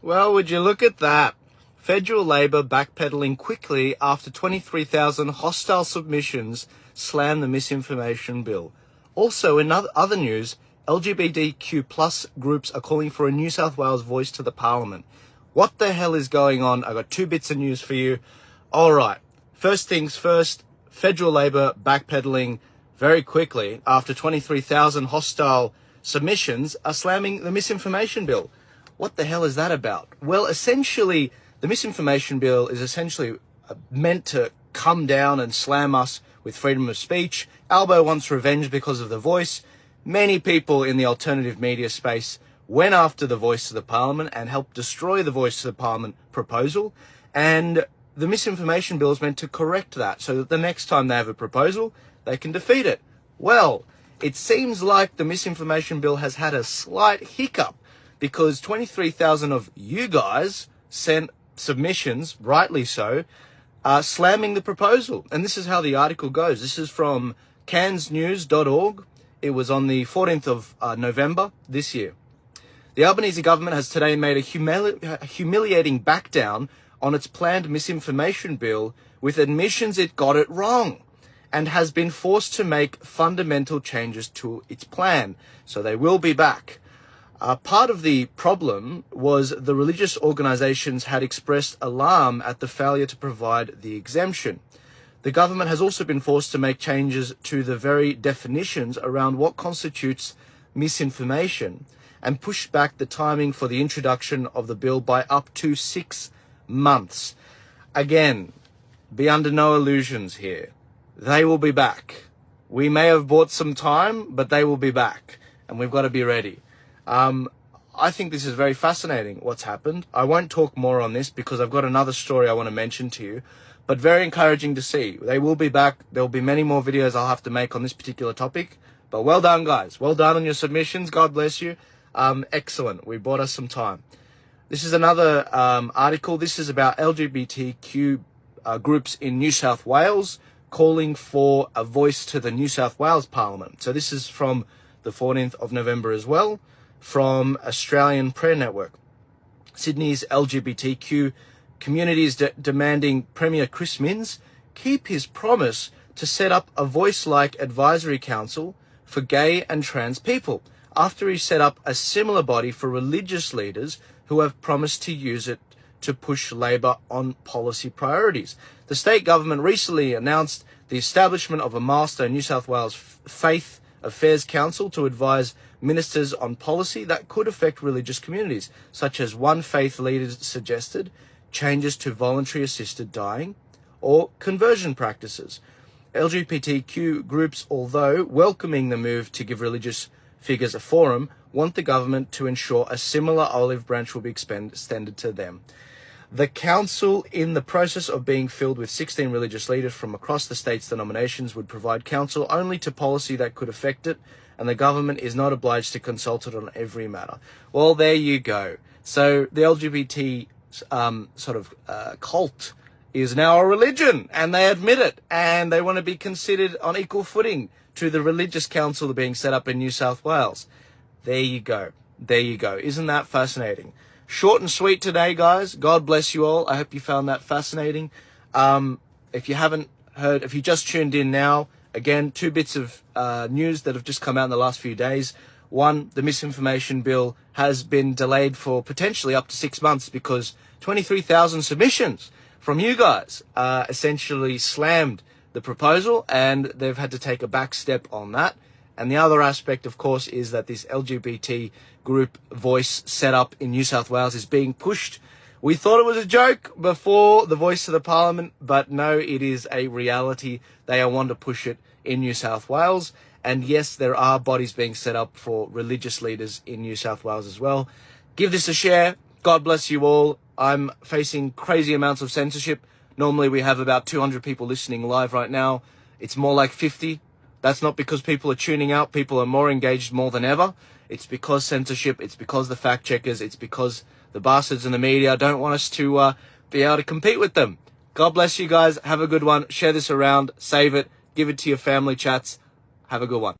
Well, would you look at that? Federal Labor backpedaling quickly after 23,000 hostile submissions slam the Misinformation Bill. Also, in other news, LGBTQ plus groups are calling for a New South Wales voice to the Parliament. What the hell is going on? I got 2 bits of news for you. All right. First things first, Federal Labor backpedaling very quickly after 23,000 hostile submissions are slamming the Misinformation Bill. What the hell is that about? Well, essentially, the Misinformation Bill is essentially meant to come down and slam us with freedom of speech. Albo wants revenge because of The Voice. Many people in the alternative media space went after the Voice of the Parliament and helped destroy the Voice of the Parliament proposal. And the Misinformation Bill is meant to correct that so that the next time they have a proposal, they can defeat it. Well, it seems like the Misinformation Bill has had a slight hiccup because 23,000 of you guys sent submissions, rightly so, slamming the proposal. And this is how the article goes. This is from cairnsnews.org. It was on the 14th of November this year. The Albanese government has today made a humiliating backdown on its planned Misinformation Bill with admissions it got it wrong and has been forced to make fundamental changes to its plan. So they will be back. Part of the problem was the religious organisations had expressed alarm at the failure to provide the exemption. The government has also been forced to make changes to the very definitions around what constitutes misinformation and pushed back the timing for the introduction of the bill by up to 6 months. Again, be under no illusions here. They will be back. We may have bought some time, but they will be back, and we've got to be ready. I think this is very fascinating, what's happened. I won't talk more on this because I've got another story I want to mention to you, but very encouraging to see. They will be back. There will be many more videos I'll have to make on this particular topic, but well done, guys. Well done on your submissions. God bless you. Excellent. We bought us some time. This is another article. This is about LGBTQ groups in New South Wales calling for a voice to the New South Wales Parliament. So this is from the 14th of November as well, from Australian Prayer Network. Sydney's LGBTQ communities demanding Premier Chris Minns keep his promise to set up a voice-like advisory council for gay and trans people after he set up a similar body for religious leaders who have promised to use it to push Labor on policy priorities. The state government recently announced the establishment of a milestone New South Wales Faith Affairs Council to advise ministers on policy that could affect religious communities, such as one faith leader suggested changes to voluntary assisted dying or conversion practices. LGBTQ groups, although welcoming the move to give religious figures a forum, want the government to ensure a similar olive branch will be extended to them. The council, in the process of being filled with 16 religious leaders from across the state's denominations, would provide counsel only to policy that could affect it, and the government is not obliged to consult it on every matter. Well, there you go. So the LGBT cult is now a religion, and they admit it, and they want to be considered on equal footing to the religious council being set up in New South Wales. There you go. There you go. Isn't that fascinating? Short and sweet today, guys. God bless you all. I hope you found that fascinating. If you haven't heard, if you just tuned in now, again, 2 bits of news that have just come out in the last few days. One, the Misinformation Bill has been delayed for potentially up to 6 months because 23,000 submissions from you guys essentially slammed the proposal, and they've had to take a back step on that. And the other aspect, of course, is that this LGBT group voice set up in New South Wales is being pushed. We thought it was a joke before the Voice of the Parliament, but no, it is a reality. They want to push it in New South Wales. And yes, there are bodies being set up for religious leaders in New South Wales as well. Give this a share. God bless you all. I'm facing crazy amounts of censorship. Normally we have about 200 people listening live right now. It's more like 50. That's not because people are tuning out. People are more engaged more than ever. It's because censorship. It's because the fact checkers. It's because the bastards in the media don't want us to be able to compete with them. God bless you guys. Have a good one. Share this around. Save it. Give it to your family chats. Have a good one.